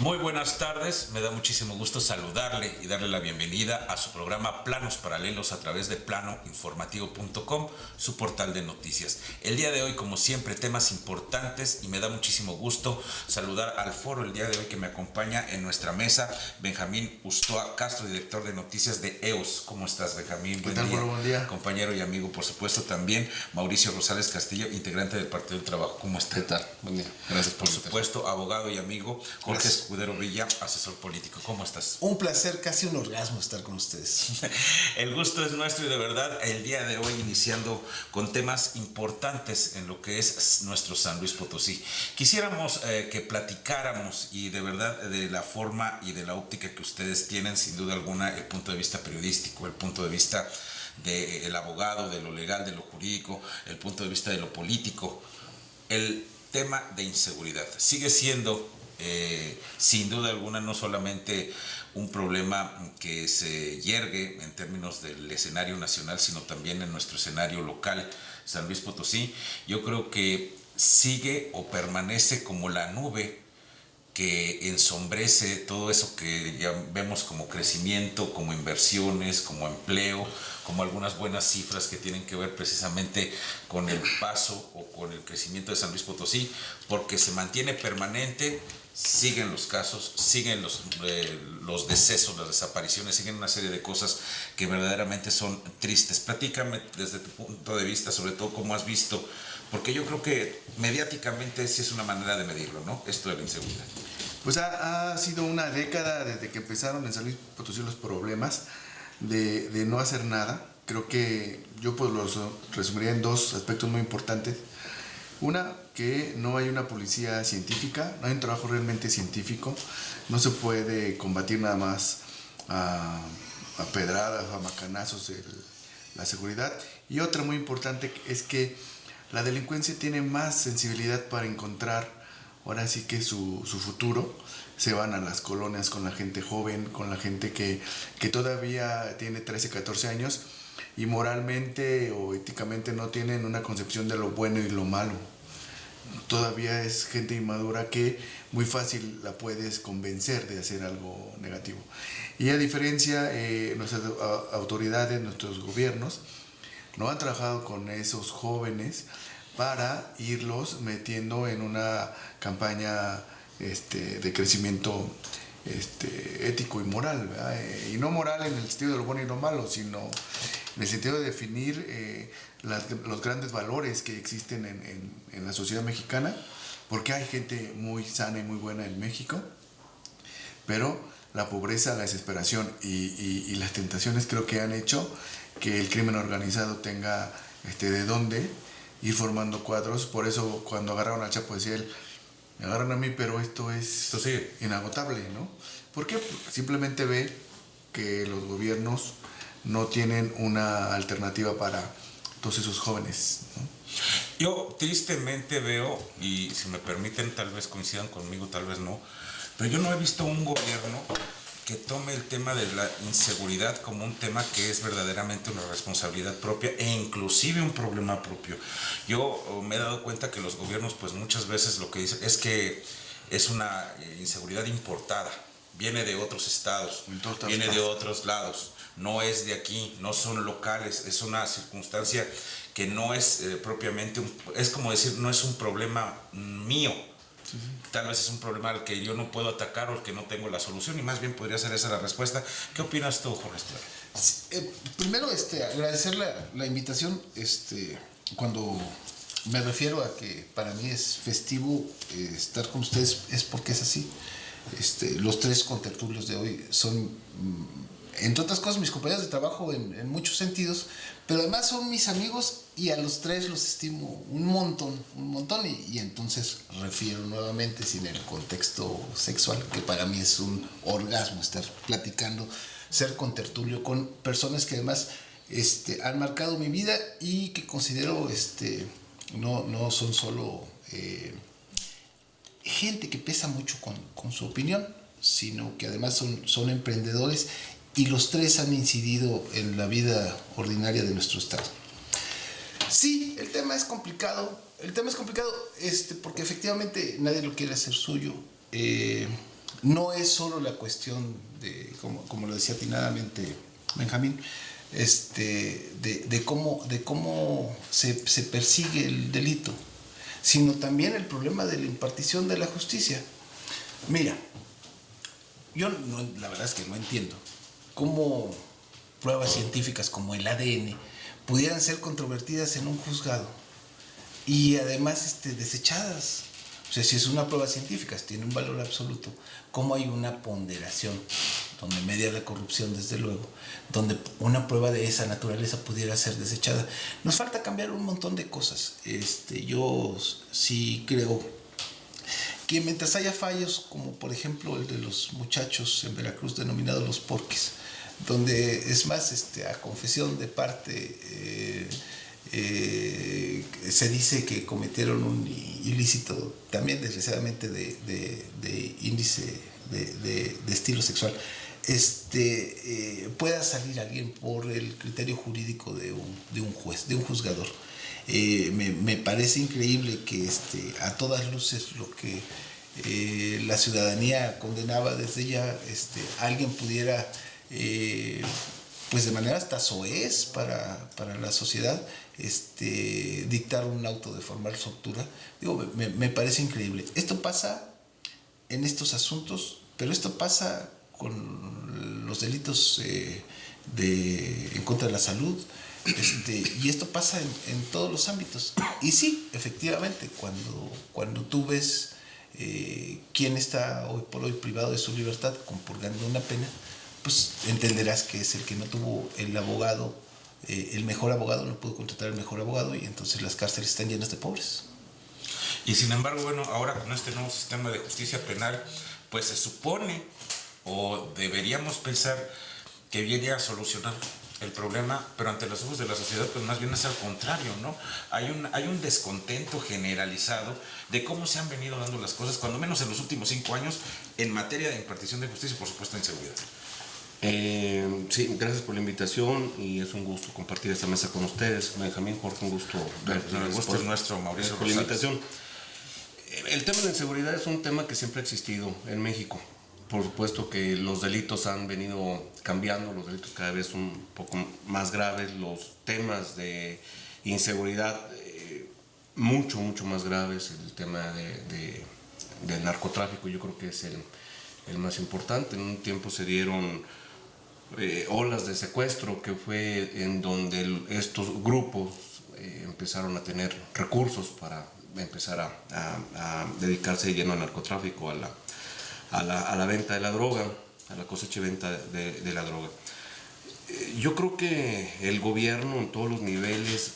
Muy buenas tardes, me da muchísimo gusto saludarle y darle la bienvenida a su programa Planos Paralelos a través de planoinformativo.com, su portal de noticias. El día de hoy, como siempre, temas importantes y me da muchísimo gusto saludar al foro el día de hoy que me acompaña en nuestra mesa, Benjamín Ustoa Castro, director de noticias de EOS. ¿Cómo estás, Benjamín? ¿Qué tal? Buen día. Compañero y amigo, por supuesto, también Mauricio Rosales Castillo, integrante del Partido del Trabajo. ¿Cómo estás? ¿Qué tal? Buen día. Gracias por supuesto, abogado y amigo Jorge Escudero Villa, asesor político. ¿Cómo estás? Un placer, casi un orgasmo estar con ustedes. El gusto es nuestro y de verdad el día de hoy iniciando con temas importantes en lo que es nuestro San Luis Potosí. Quisiéramos que platicáramos y de verdad de la forma y de la óptica que ustedes tienen, sin duda alguna, el punto de vista periodístico, el punto de vista del abogado, de lo legal, de lo jurídico, el punto de vista de lo político. El tema de inseguridad sigue siendo sin duda alguna no solamente un problema que se yergue en términos del escenario nacional, sino también en nuestro escenario local, San Luis Potosí. Yo creo que sigue o permanece como la nube que ensombrece todo eso que ya vemos como crecimiento, como inversiones, como empleo, como algunas buenas cifras que tienen que ver precisamente con el paso o con el crecimiento de San Luis Potosí, porque se mantiene permanente, siguen los casos, siguen los decesos, las desapariciones, siguen una serie de cosas que verdaderamente son tristes. Platícame desde tu punto de vista, sobre todo cómo has visto, porque yo creo que mediáticamente sí es una manera de medirlo, ¿no? Esto de la inseguridad. Pues ha sido una década desde que empezaron en San Luis Potosí los problemas de no hacer nada. Creo que yo pues los resumiría en dos aspectos muy importantes. Una, que no hay una policía científica, no hay un trabajo realmente científico, no se puede combatir nada más a pedradas o a macanazos la seguridad. Y otra muy importante es que la delincuencia tiene más sensibilidad para encontrar ahora sí que su futuro. Se van a las colonias con la gente joven, con la gente que todavía tiene 13, 14 años y moralmente o éticamente no tienen una concepción de lo bueno y lo malo. Todavía es gente inmadura que muy fácil la puedes convencer de hacer algo negativo. Y a diferencia, nuestras autoridades, nuestros gobiernos, no han trabajado con esos jóvenes para irlos metiendo en una campaña de crecimiento ético y moral, ¿verdad? Y no moral en el sentido de lo bueno y lo malo, sino en el sentido de definir los grandes valores que existen en la sociedad mexicana, porque hay gente muy sana y muy buena en México, pero la pobreza, la desesperación y las tentaciones creo que han hecho que el crimen organizado tenga de dónde ir formando cuadros. Por eso cuando agarraron al Chapo decía él, me agarran a mí, pero esto sigue inagotable, ¿no? ¿Por qué? Porque simplemente ve que los gobiernos no tienen una alternativa para todos esos jóvenes, ¿no? Yo tristemente veo, y si me permiten tal vez coincidan conmigo, tal vez no, pero yo no he visto un gobierno que tome el tema de la inseguridad como un tema que es verdaderamente una responsabilidad propia e inclusive un problema propio. Yo me he dado cuenta que los gobiernos pues muchas veces lo que dicen es que es una inseguridad importada, viene de otros estados, viene de otros lados, no es de aquí, no son locales, es una circunstancia que no es propiamente, es como decir, no es un problema mío. Sí. Tal vez es un problema al que yo no puedo atacar o al que no tengo la solución, y más bien podría ser esa la respuesta. ¿Qué opinas tú, Jorge? Primero, agradecer la invitación. Cuando me refiero a que para mí es festivo estar con ustedes, es porque es así. Los tres contertulios de hoy son, entre otras cosas, mis compañeros de trabajo en muchos sentidos, pero además son mis amigos y a los tres los estimo un montón, y entonces refiero nuevamente, sin el contexto sexual, que para mí es un orgasmo estar platicando, ser contertulio con personas que además han marcado mi vida y que considero no son solo gente que pesa mucho con su opinión, sino que además son emprendedores, y los tres han incidido en la vida ordinaria de nuestro estado. Sí, el tema es complicado, porque efectivamente nadie lo quiere hacer suyo. no es solo la cuestión de, como lo decía atinadamente Benjamín, de cómo se persigue el delito, sino también el problema de la impartición de la justicia. Mira, yo la verdad es que no entiendo cómo pruebas científicas como el ADN pudieran ser controvertidas en un juzgado y además desechadas. O sea, si es una prueba científica, tiene un valor absoluto, ¿cómo hay una ponderación donde media la corrupción, desde luego, donde una prueba de esa naturaleza pudiera ser desechada? Nos falta cambiar un montón de cosas. Yo sí creo que mientras haya fallos, como por ejemplo el de los muchachos en Veracruz denominados los porquis, donde es más, a confesión de parte, se dice que cometieron un ilícito también desgraciadamente de índice de estilo sexual, pueda salir alguien por el criterio jurídico de un juez, de un juzgador. Me parece increíble que a todas luces lo que la ciudadanía condenaba desde ya, alguien pudiera, pues de manera hasta soez para la sociedad, dictar un auto de formal soltura. Digo, me parece increíble. Esto pasa en estos asuntos, pero esto pasa con los delitos en contra de la salud, y esto pasa en todos los ámbitos. Y sí, efectivamente, cuando tú ves quién está hoy por hoy privado de su libertad, compurgando una pena, pues entenderás que es el que no tuvo el abogado, el mejor abogado, no pudo contratar el mejor abogado, y entonces las cárceles están llenas de pobres. Y sin embargo, bueno, ahora con este nuevo sistema de justicia penal, pues se supone, o deberíamos pensar, que viene a solucionar el problema, pero ante los ojos de la sociedad, pues más bien es al contrario, ¿no? Hay un descontento generalizado de cómo se han venido dando las cosas, cuando menos en los últimos 5 años, en materia de impartición de justicia y, por supuesto, en seguridad. Sí, gracias por la invitación y es un gusto compartir esta mesa con ustedes. Benjamín, Jorge, un gusto. El gusto es nuestro, Mauricio. Por la invitación. El tema de la inseguridad es un tema que siempre ha existido en México. Por supuesto que los delitos han venido cambiando, los delitos cada vez son un poco más graves, los temas de inseguridad mucho más graves, el tema del narcotráfico yo creo que es el más importante. En un tiempo se dieron olas de secuestro, que fue en donde estos grupos empezaron a tener recursos para empezar a dedicarse de lleno al narcotráfico, a la venta de la droga, a la cosecha y venta de la droga. Yo creo que el gobierno en todos los niveles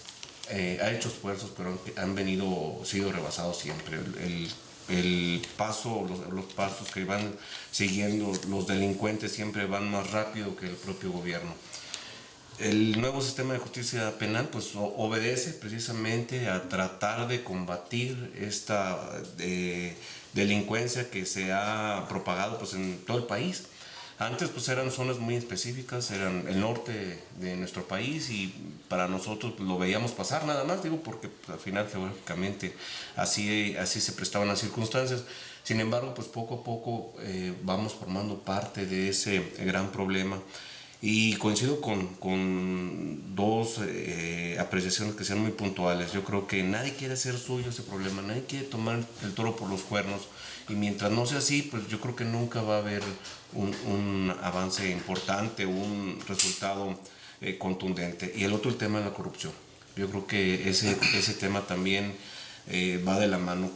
ha hecho esfuerzos, pero han sido rebasados siempre. Los pasos que van siguiendo los delincuentes siempre van más rápido que el propio gobierno. El nuevo sistema de justicia penal pues obedece precisamente a tratar de combatir esta delincuencia que se ha propagado pues en todo el país. Antes pues eran zonas muy específicas, eran el norte de nuestro país y para nosotros pues, lo veíamos pasar nada más, digo, porque pues, al final geográficamente así se prestaban las circunstancias. Sin embargo, pues poco a poco vamos formando parte de ese gran problema. Y coincido con dos apreciaciones que sean muy puntuales. Yo creo que nadie quiere hacer suyo ese problema, nadie quiere tomar el toro por los cuernos. Y mientras no sea así, pues yo creo que nunca va a haber un avance importante, un resultado contundente. Y el otro, el tema de la corrupción. Yo creo que ese tema también va de la mano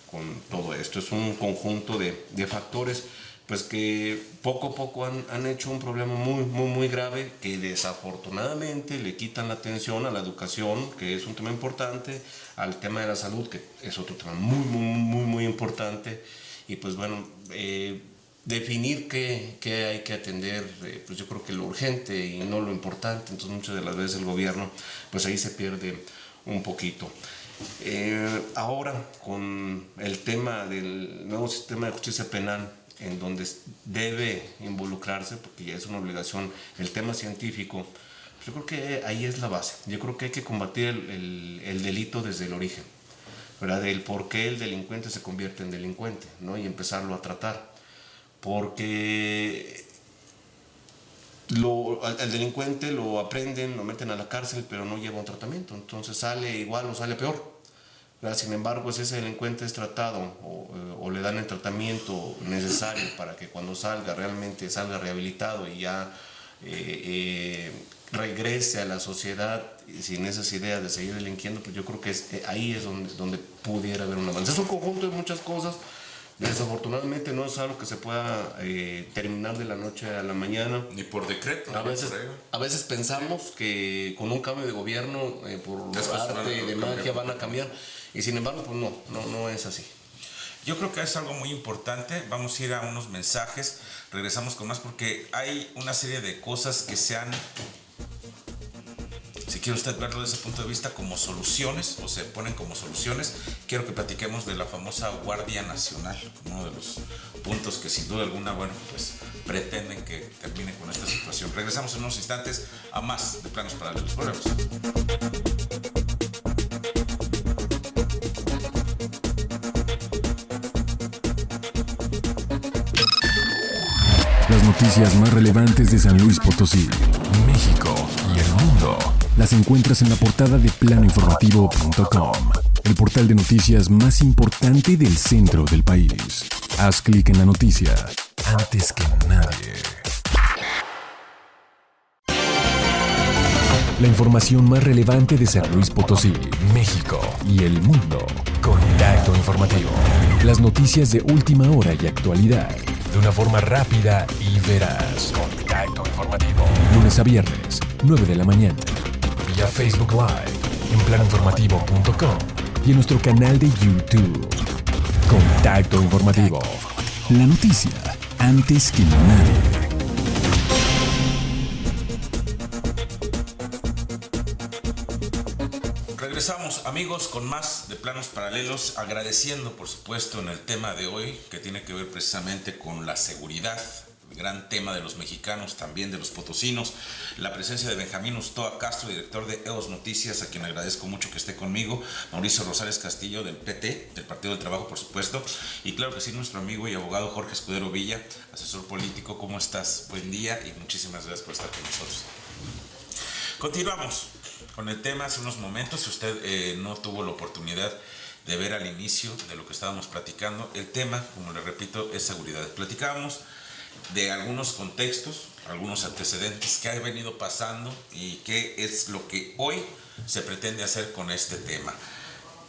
con todo esto. Es un conjunto de factores pues que poco a poco han hecho un problema muy grave, que desafortunadamente le quitan la atención a la educación, que es un tema importante, al tema de la salud, que es otro tema muy importante, y pues bueno, definir qué hay que atender, pues yo creo que lo urgente y no lo importante. Entonces muchas de las veces el gobierno pues ahí se pierde un poquito. Ahora con el tema del nuevo sistema de justicia penal, en donde debe involucrarse, porque ya es una obligación, el tema científico, pues yo creo que ahí es la base. Yo creo que hay que combatir el delito desde el origen, ¿verdad? El por qué el delincuente se convierte en delincuente, ¿no? Y empezarlo a tratar. porque al delincuente lo aprenden, lo meten a la cárcel, pero no lleva un tratamiento, entonces sale igual o sale peor. Sin embargo, si ese delincuente es tratado o le dan el tratamiento necesario para que cuando salga realmente salga rehabilitado y ya regrese a la sociedad sin esas ideas de seguir delinquiendo, pues yo creo que ahí es donde pudiera haber un avance. Es un conjunto de muchas cosas. Desafortunadamente no es algo que se pueda terminar de la noche a la mañana. Ni por decreto. A veces pensamos que con un cambio de gobierno, por arte de magia, van a cambiar. Y sin embargo, pues no es así. Yo creo que es algo muy importante. Vamos a ir a unos mensajes. Regresamos con más porque hay una serie de cosas que se han... Si quiere usted verlo desde ese punto de vista como soluciones o se ponen como soluciones, quiero que platiquemos de la famosa Guardia Nacional, uno de los puntos que sin duda alguna, bueno, pues pretenden que termine con esta situación. Regresamos en unos instantes a más de Planos Paralelos. Volvemos. Las noticias más relevantes de San Luis Potosí, México y el mundo las encuentras en la portada de planoinformativo.com, el portal de noticias más importante del centro del país. Haz clic en la noticia antes que nadie. La información más relevante de San Luis Potosí, México y el mundo. Contacto Informativo. Las noticias de última hora y actualidad de una forma rápida y veraz. Contacto Informativo. Lunes a viernes, 9 de la mañana. Vía Facebook Live, en planoinformativo.com y en nuestro canal de YouTube. Contacto Informativo. La noticia antes que nadie. Regresamos, amigos, con más de Planos Paralelos, agradeciendo, por supuesto, en el tema de hoy, que tiene que ver precisamente con la seguridad, el gran tema de los mexicanos, también de los potosinos, la presencia de Benjamín Ustoa Castro, director de EOS Noticias, a quien agradezco mucho que esté conmigo, Mauricio Rosales Castillo, del PT, del Partido del Trabajo, por supuesto, y claro que sí, nuestro amigo y abogado Jorge Escudero Villa, asesor político. ¿Cómo estás? Buen día y muchísimas gracias por estar con nosotros. Continuamos con el tema. Hace unos momentos, si usted no tuvo la oportunidad de ver al inicio de lo que estábamos platicando, el tema, como le repito, es seguridad. Platicábamos de algunos contextos, algunos antecedentes que ha venido pasando y qué es lo que hoy se pretende hacer con este tema.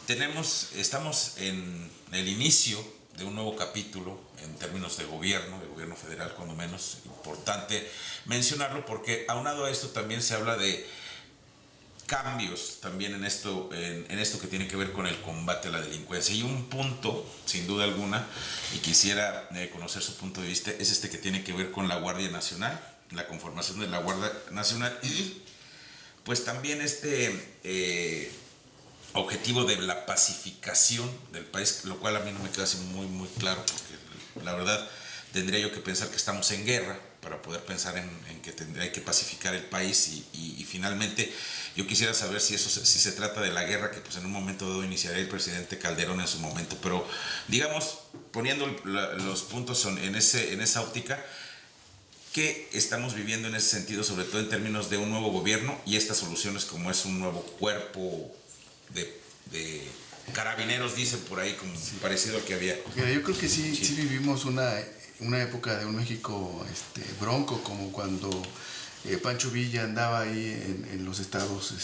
Estamos en el inicio de un nuevo capítulo en términos de gobierno federal, cuando menos importante mencionarlo, porque aunado a esto también se habla de cambios también en esto que tiene que ver con el combate a la delincuencia. Y un punto, sin duda alguna, y quisiera conocer su punto de vista, es este que tiene que ver con la Guardia Nacional, la conformación de la Guardia Nacional y pues también este objetivo de la pacificación del país, lo cual a mí no me queda así muy, muy claro, porque la verdad tendría yo que pensar que estamos en guerra para poder pensar en que hay que pacificar el país y finalmente yo quisiera saber si se trata de la guerra que pues en un momento dado iniciaría el presidente Calderón en su momento, pero digamos, poniendo los puntos en esa óptica, ¿qué estamos viviendo en ese sentido, sobre todo en términos de un nuevo gobierno y estas soluciones como es un nuevo cuerpo de carabineros, dicen por ahí, como parecido al que había? Mira, yo creo que sí vivimos una época de un México bronco, como cuando Pancho Villa andaba ahí en los estados,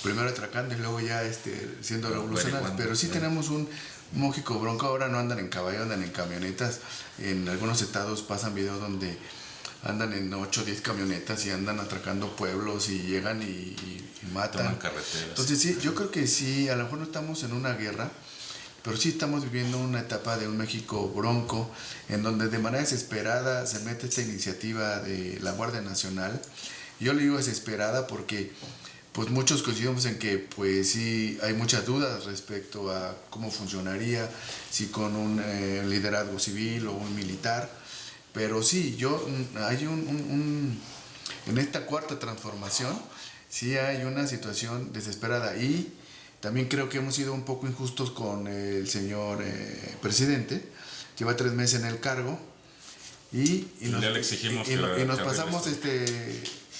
primero atracando y luego ya siendo revolucionarios. Pero sí tenemos un México bronco. Ahora no andan en caballo, andan en camionetas. En algunos estados pasan videos donde andan en 8 o 10 camionetas y andan atracando pueblos y llegan y matan. Toman carreteras. Entonces sí, yo creo que sí, a lo mejor no estamos en una guerra, pero sí estamos viviendo una etapa de un México bronco, en donde de manera desesperada se mete esta iniciativa de la Guardia Nacional. Yo le digo desesperada porque pues muchos coincidimos en que pues sí hay muchas dudas respecto a cómo funcionaría, si con un liderazgo civil o un militar, pero sí, hay en esta cuarta transformación sí hay una situación desesperada y también creo que hemos sido un poco injustos con el señor presidente. Lleva 3 meses en el cargo y Ya le exigimos y nos que pasamos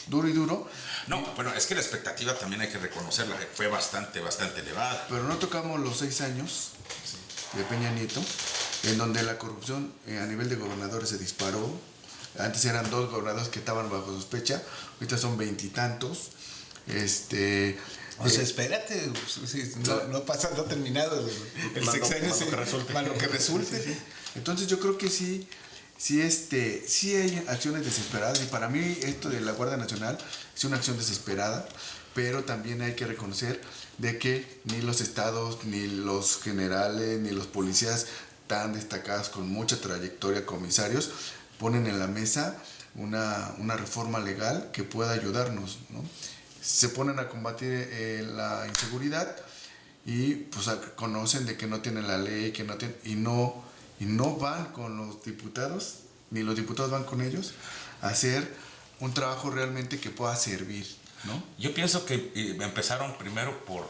duro y duro. No, bueno, es que la expectativa también hay que reconocerla, fue bastante elevada. Pero no tocamos los 6 años de Peña Nieto, en donde la corrupción a nivel de gobernadores se disparó. Antes eran 2 gobernadores que estaban bajo sospecha, ahorita son 20 y tantos. O sea, espérate, no ha terminado el sexenio, más lo que resulte. Sí. Entonces yo creo que sí hay acciones desesperadas, y para mí esto de la Guardia Nacional es una acción desesperada, pero también hay que reconocer de que ni los estados, ni los generales, ni los policías tan destacados con mucha trayectoria, comisarios, ponen en la mesa una reforma legal que pueda ayudarnos, ¿no? Se ponen a combatir la inseguridad y pues conocen de que no tienen la ley, que no tienen, y no van con los diputados, ni los diputados van con ellos a hacer un trabajo realmente que pueda servir, ¿no? Yo pienso que empezaron primero por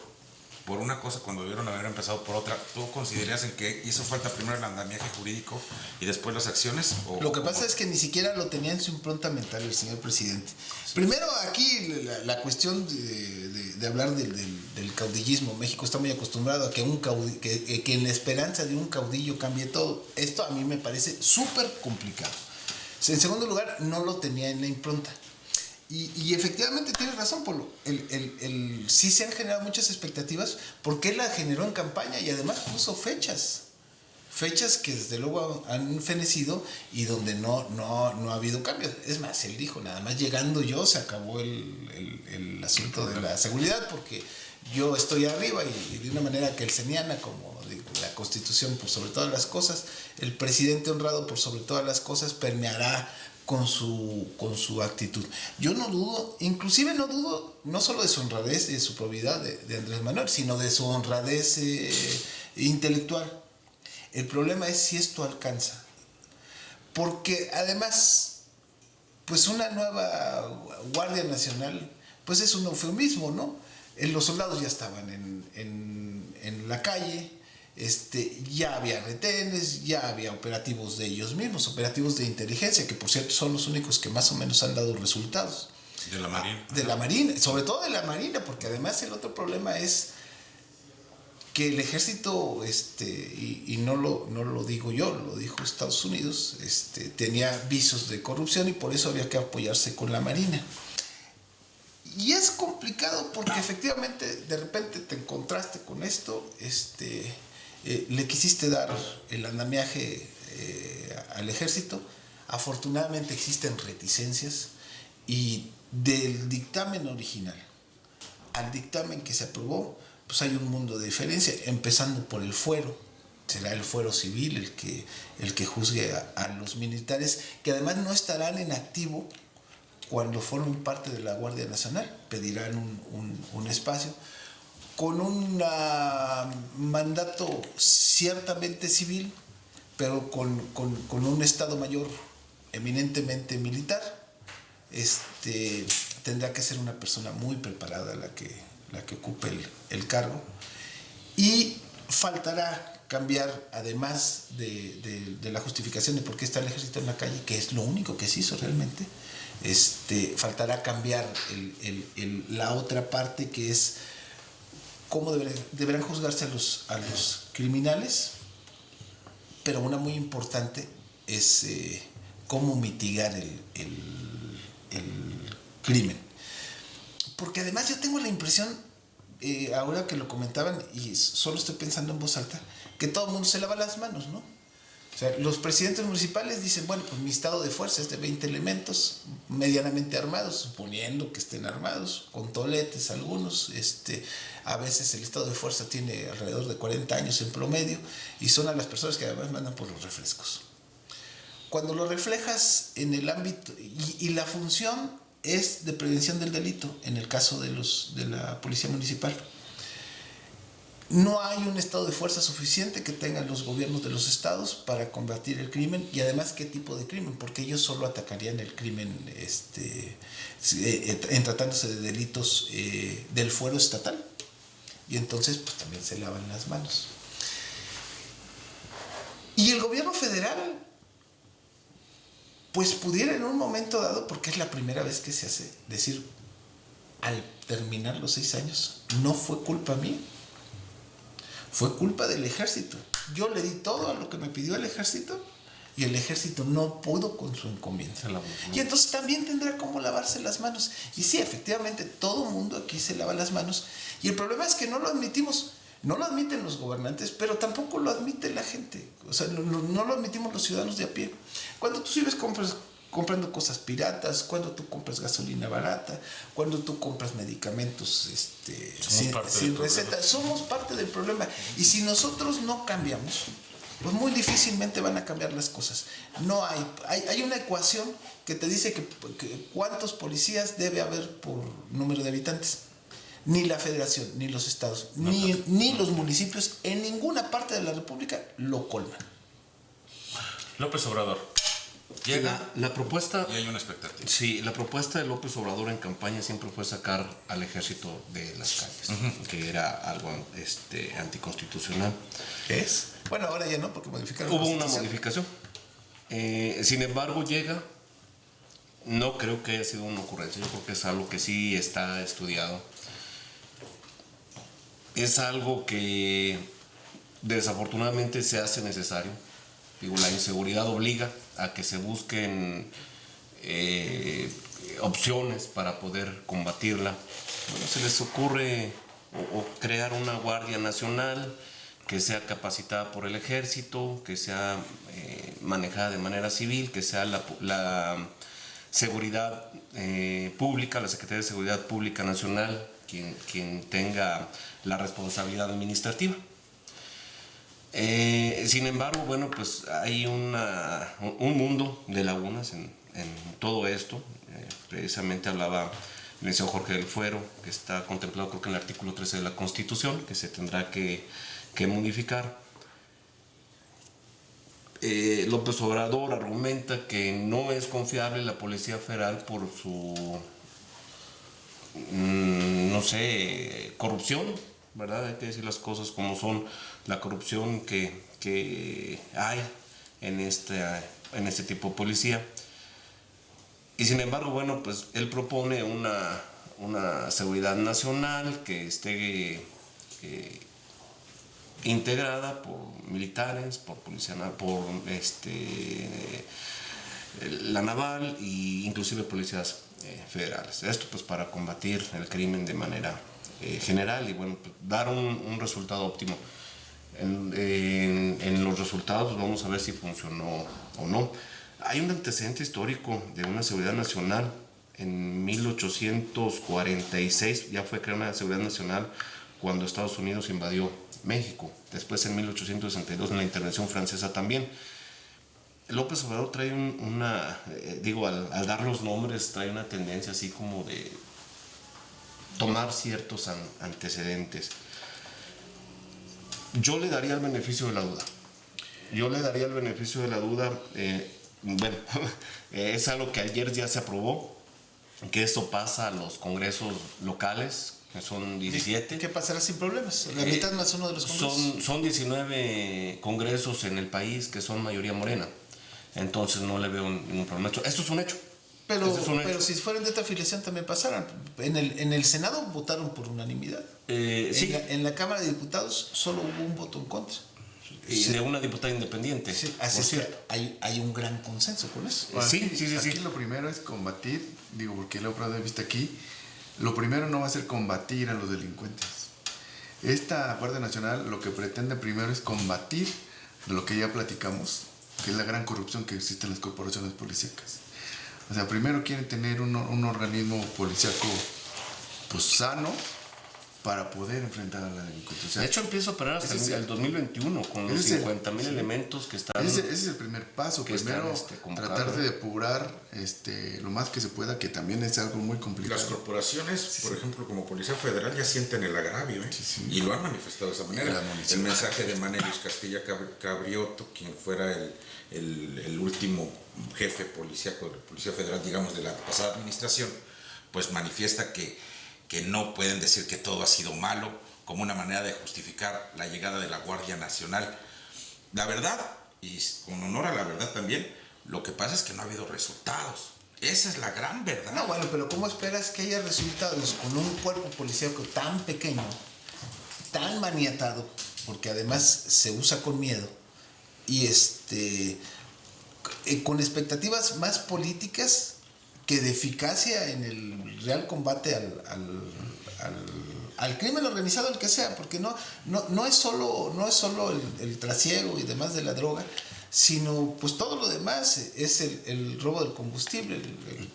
una cosa cuando debieron haber empezado por otra. ¿Tú consideras en que hizo falta primero el andamiaje jurídico y después las acciones? Lo que pasa es que ni siquiera lo tenía en su impronta mental el señor presidente. Primero aquí la cuestión de hablar del caudillismo. México está muy acostumbrado a que en la esperanza de un caudillo cambie todo. Esto a mí me parece súper complicado. En segundo lugar, no lo tenía en la impronta. Y efectivamente tienes razón, Polo. Sí se han generado muchas expectativas porque él la generó en campaña y además puso fechas que desde luego han fenecido y donde no ha habido cambios. Es más, él dijo, nada más llegando yo se acabó el asunto de la seguridad, porque yo estoy arriba y de una manera kelseniana, como digo, la Constitución por sobre todas las cosas, el presidente honrado por sobre todas las cosas permeará con su actitud. Yo no dudo, inclusive no dudo, no solo de su honradez y de su probidad de Andrés Manuel, sino de su honradez intelectual. El problema es si esto alcanza. Porque además, pues una nueva Guardia Nacional, pues es un eufemismo, ¿no? Los soldados ya estaban en la calle, ya había retenes, ya había operativos de ellos mismos, operativos de inteligencia, que por cierto son los únicos que más o menos han dado resultados. De la Marina. De la Marina, sobre todo de la Marina, porque además el otro problema es que el ejército, y no lo digo yo, lo dijo Estados Unidos, tenía visos de corrupción y por eso había que apoyarse con la Marina. Y es complicado porque efectivamente de repente te encontraste con esto, le quisiste dar el andamiaje al ejército. Afortunadamente existen reticencias y del dictamen original al dictamen que se aprobó, pues hay un mundo de diferencia, empezando por el fuero. Será el fuero civil el que juzgue a los militares, que además no estarán en activo cuando formen parte de la Guardia Nacional. Pedirán un espacio con un mandato ciertamente civil, pero con un Estado Mayor eminentemente militar. Tendrá que ser una persona muy preparada la que ocupe el cargo, y faltará cambiar, además de la justificación de por qué está el ejército en la calle, que es lo único que se hizo realmente, faltará cambiar la otra parte, que es cómo deberán juzgarse a los criminales, pero una muy importante es cómo mitigar el crimen. Porque además yo tengo la impresión, ahora que lo comentaban, y solo estoy pensando en voz alta, que todo el mundo se lava las manos, ¿no? O sea, los presidentes municipales dicen, bueno, pues mi estado de fuerza es de 20 elementos medianamente armados, suponiendo que estén armados, con toletes algunos. A veces el estado de fuerza tiene alrededor de 40 años en promedio, y son a las personas que además mandan por los refrescos. Cuando lo reflejas en el ámbito, y la función es de prevención del delito, en el caso de la policía municipal, no hay un estado de fuerza suficiente que tengan los gobiernos de los estados para combatir el crimen. Y además, ¿qué tipo de crimen? Porque ellos solo atacarían el crimen en tratándose de delitos del fuero estatal, y entonces pues también se lavan las manos. Y el gobierno federal pues pudiera en un momento dado, porque es la primera vez que se hace, decir, al terminar los 6 años, no fue culpa mía, fue culpa del ejército. Yo le di todo a lo que me pidió el ejército y el ejército no pudo con su encomienda. Y entonces también tendrá cómo lavarse las manos. Y sí, efectivamente, todo mundo aquí se lava las manos. Y el problema es que no lo admitimos. No lo admiten los gobernantes, pero tampoco lo admite la gente. O sea, no lo admitimos los ciudadanos de a pie. Cuando tú sigues comprando cosas piratas, cuando tú compras gasolina barata, cuando tú compras medicamentos sin receta, somos parte del problema. Y si nosotros no cambiamos, pues muy difícilmente van a cambiar las cosas. No hay una ecuación que te dice que cuántos policías debe haber por número de habitantes. Ni la federación, ni los estados, ni los municipios en ninguna parte de la república lo colman. López Obrador llega la propuesta, y hay una expectativa. Sí, la propuesta de López Obrador en campaña siempre fue sacar al ejército de las calles, que era algo anticonstitucional. ¿Es? Bueno, ahora ya no, porque modificaron Hubo una modificación. Sin embargo, llega. No creo que haya sido una ocurrencia, yo creo que es algo que sí está estudiado. Es algo que desafortunadamente se hace necesario. Digo, la inseguridad obliga a que se busquen opciones para poder combatirla. Bueno, se les ocurre o crear una Guardia Nacional que sea capacitada por el ejército, que sea manejada de manera civil, que sea la seguridad pública, la Secretaría de Seguridad Pública Nacional, quien tenga la responsabilidad administrativa. Sin embargo, bueno, pues hay un mundo de lagunas en todo esto. Precisamente hablaba el licenciado Jorge del Fuero, que está contemplado creo que en el artículo 13 de la Constitución, que se tendrá que modificar. López Obrador argumenta que no es confiable la Policía Federal por su, corrupción, ¿verdad? Hay que decir las cosas como son, la corrupción que hay en este tipo de policía. Y sin embargo, bueno, pues él propone una seguridad nacional que esté integrada por militares, por policía, por la naval e inclusive policías federales. Esto pues para combatir el crimen de manera general y bueno, pues, dar un resultado óptimo. En los resultados vamos a ver si funcionó o no. Hay un antecedente histórico de una seguridad nacional. En 1846 ya fue creada una seguridad nacional cuando Estados Unidos invadió México. Después en 1862 en la intervención francesa también. López Obrador trae al dar los nombres trae una tendencia así como de tomar ciertos antecedentes. Yo le daría el beneficio de la duda. Bueno, es algo que ayer ya se aprobó, que eso pasa a los congresos locales, que son 17. ¿Qué pasará sin problemas? La mitad más uno de los congresos. Son 19 congresos en el país que son mayoría morena. Entonces no le veo ningún problema. Esto es un hecho. Pero si fueran de esta afiliación también pasaran. En el Senado votaron por unanimidad. Sí. En la Cámara de Diputados solo hubo un voto en contra. De una diputada independiente. Sí, así es que hay un gran consenso con eso. Bueno, aquí lo primero es combatir, porque lo he visto aquí, lo primero no va a ser combatir a los delincuentes. Esta Guardia Nacional lo que pretende primero es combatir de lo que ya platicamos, que es la gran corrupción que existe en las corporaciones policíacas. O sea, primero quieren tener un organismo policíaco pues sano para poder enfrentar a la delincuencia. O sea, de hecho, empieza a operar hasta el 2021 con los 50,000 elementos que están. Ese es el primer paso. Primero, tratar de depurar lo más que se pueda, que también es algo muy complicado. Las corporaciones, por ejemplo, como Policía Federal, ya sienten el agravio, y lo han manifestado de esa manera. El mensaje de Manelius Castilla Cabriotto, quien fuera el último jefe policíaco de la Policía Federal, digamos, de la pasada administración, pues manifiesta que no pueden decir que todo ha sido malo como una manera de justificar la llegada de la Guardia Nacional. La verdad, y con honor a la verdad también, Lo que pasa es que no ha habido resultados. Esa es la gran verdad. No, bueno, pero ¿cómo esperas que haya resultados con un cuerpo policíaco tan pequeño, tan maniatado, porque además se usa con miedo, y con expectativas más políticas que de eficacia en el real combate al crimen organizado, el que sea, porque no es solo el trasiego y demás de la droga, sino pues todo lo demás es el robo del combustible.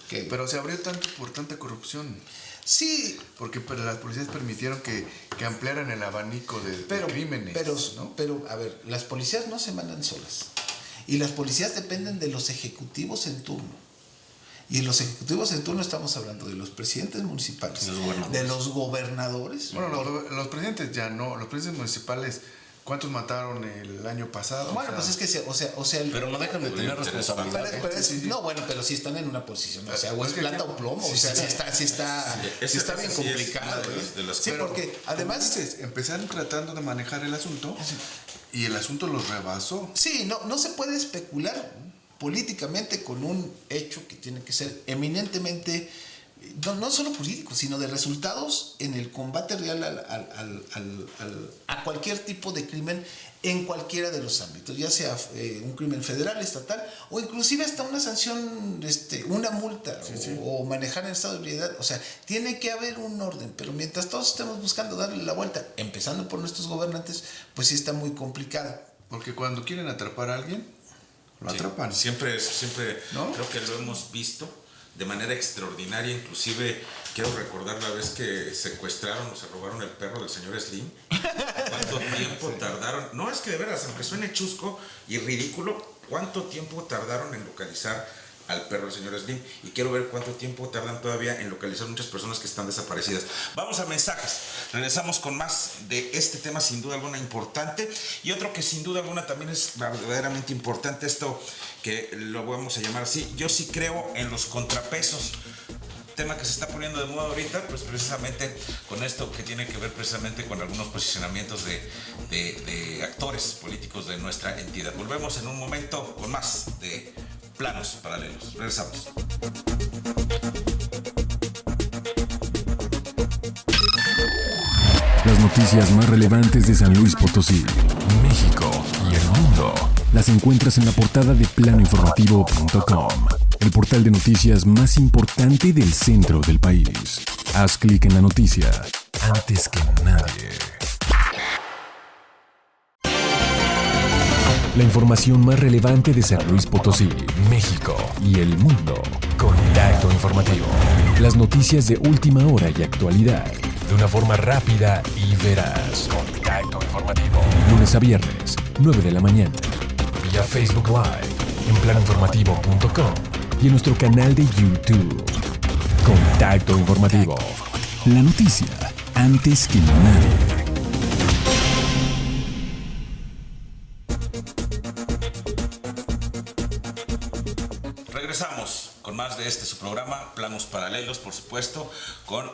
Pero se abrió tanto por tanta corrupción. Sí, Porque las policías permitieron que ampliaran el abanico de crímenes. ¿no? Pero, a ver, las policías no se mandan solas. Y las policías dependen de los ejecutivos en turno. Y los ejecutivos en turno estamos hablando de los presidentes municipales, de los gobernadores. Bueno, los presidentes ya no. Los presidentes municipales, ¿cuántos mataron el año pasado? Bueno, pues es que, Pero no dejan de tener responsabilidad. No, bueno, pero sí están en una posición, o es plata o plomo, sí está bien complicado. Sí, porque además empezaron tratando de manejar el asunto y el asunto los rebasó. Sí, no se puede especular políticamente con un hecho que tiene que ser eminentemente, no solo jurídico, sino de resultados en el combate real a cualquier tipo de crimen en cualquiera de los ámbitos, ya sea un crimen federal, estatal, o inclusive hasta una sanción, una multa, o manejar en estado de ebriedad. O sea, tiene que haber un orden, pero mientras todos estemos buscando darle la vuelta, empezando por nuestros gobernantes, pues sí está muy complicado. Porque cuando quieren atrapar a alguien, lo atrapan. Siempre, ¿no? Creo que lo hemos visto de manera extraordinaria. Inclusive quiero recordar la vez que secuestraron o se robaron el perro del señor Slim. ¿Cuánto tiempo tardaron? No, es que de veras, aunque suene chusco y ridículo, ¿cuánto tiempo tardaron en localizar al perro del señor Slim? Y quiero ver cuánto tiempo tardan todavía en localizar muchas personas que están desaparecidas. Vamos a mensajes. Regresamos con más de este tema, sin duda alguna importante, y otro que sin duda alguna también es verdaderamente importante, esto que lo vamos a llamar así. Yo sí creo en los contrapesos, tema que se está poniendo de moda ahorita, pues precisamente con esto que tiene que ver precisamente con algunos posicionamientos de actores políticos de nuestra entidad. Volvemos en un momento con más de Planos Paralelos. Regresamos. Las noticias más relevantes de San Luis Potosí, México y el mundo las encuentras en la portada de planoinformativo.com, el portal de noticias más importante del centro del país. Haz clic en la noticia antes que nadie. La información más relevante de San Luis Potosí, México y el mundo. Contacto Informativo. Las noticias de última hora y actualidad. De una forma rápida y veraz. Contacto Informativo. Lunes a viernes, 9 de la mañana. Vía Facebook Live, en planoinformativo.com y en nuestro canal de YouTube. Contacto Informativo. La noticia antes que nadie. Regresamos con más de su programa, Planos Paralelos, por supuesto, con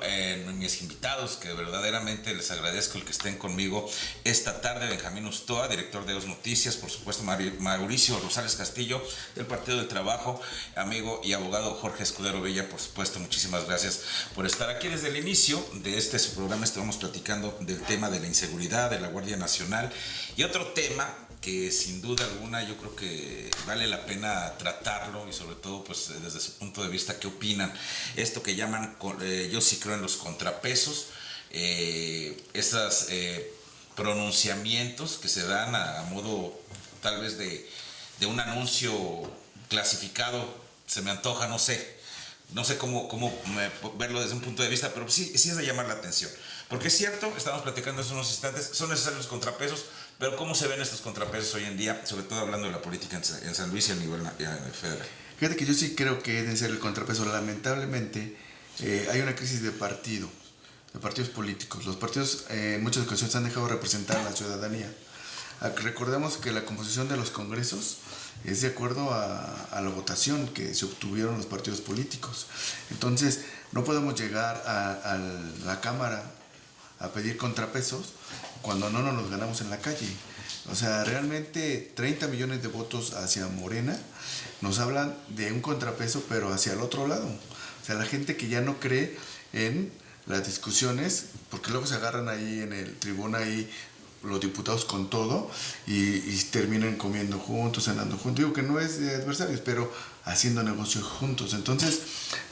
mis invitados, que verdaderamente les agradezco el que estén conmigo esta tarde. Benjamín Ustoa, director de Dos Noticias, por supuesto Mauricio Rosales Castillo, del Partido del Trabajo, amigo y abogado Jorge Escudero Villa, por supuesto, muchísimas gracias por estar aquí. Desde el inicio de su programa estamos platicando del tema de la inseguridad, de la Guardia Nacional, y otro tema que sin duda alguna yo creo que vale la pena tratarlo, y sobre todo pues desde su punto de vista, ¿qué opinan? Esto que llaman, yo sí creo en los contrapesos, estos pronunciamientos que se dan a modo tal vez de un anuncio clasificado, se me antoja, no sé cómo verlo desde un punto de vista, pero sí es de llamar la atención. Porque es cierto, estábamos platicando hace unos instantes, son necesarios los contrapesos, pero ¿cómo se ven estos contrapesos hoy en día? Sobre todo hablando de la política en San Luis y a nivel federal. Fíjate que yo sí creo que debe ser el contrapeso. Lamentablemente hay una crisis de partidos políticos. Los partidos en muchas ocasiones han dejado representar a la ciudadanía. Recordemos que la composición de los congresos es de acuerdo a la votación que se obtuvieron los partidos políticos. Entonces, no podemos llegar a la Cámara a pedir contrapesos cuando no nos los ganamos en la calle. O sea, realmente 30 millones de votos hacia Morena nos hablan de un contrapeso, pero hacia el otro lado. O sea, la gente que ya no cree en las discusiones, porque luego se agarran ahí en el tribuna ahí los diputados con todo y terminan comiendo juntos, cenando juntos. Digo que no es de adversarios, pero haciendo negocios juntos. Entonces,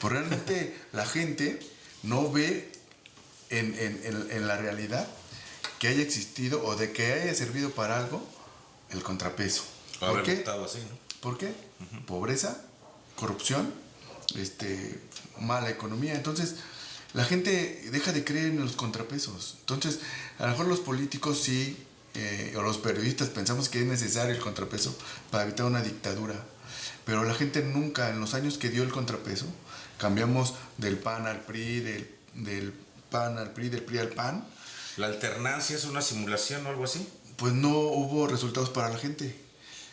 pues realmente la gente no ve en la realidad que haya existido o de que haya servido para algo el contrapeso. ¿Por qué? Así, ¿no? ¿Por qué? Pobreza, corrupción, mala economía. Entonces, la gente deja de creer en los contrapesos. Entonces, a lo mejor los políticos sí, o los periodistas pensamos que es necesario el contrapeso para evitar una dictadura. Pero la gente nunca, en los años que dio el contrapeso, cambiamos del PAN al PRI, del PAN al PRI, del PRI al PAN. ¿La alternancia es una simulación o algo así? Pues no hubo resultados para la gente.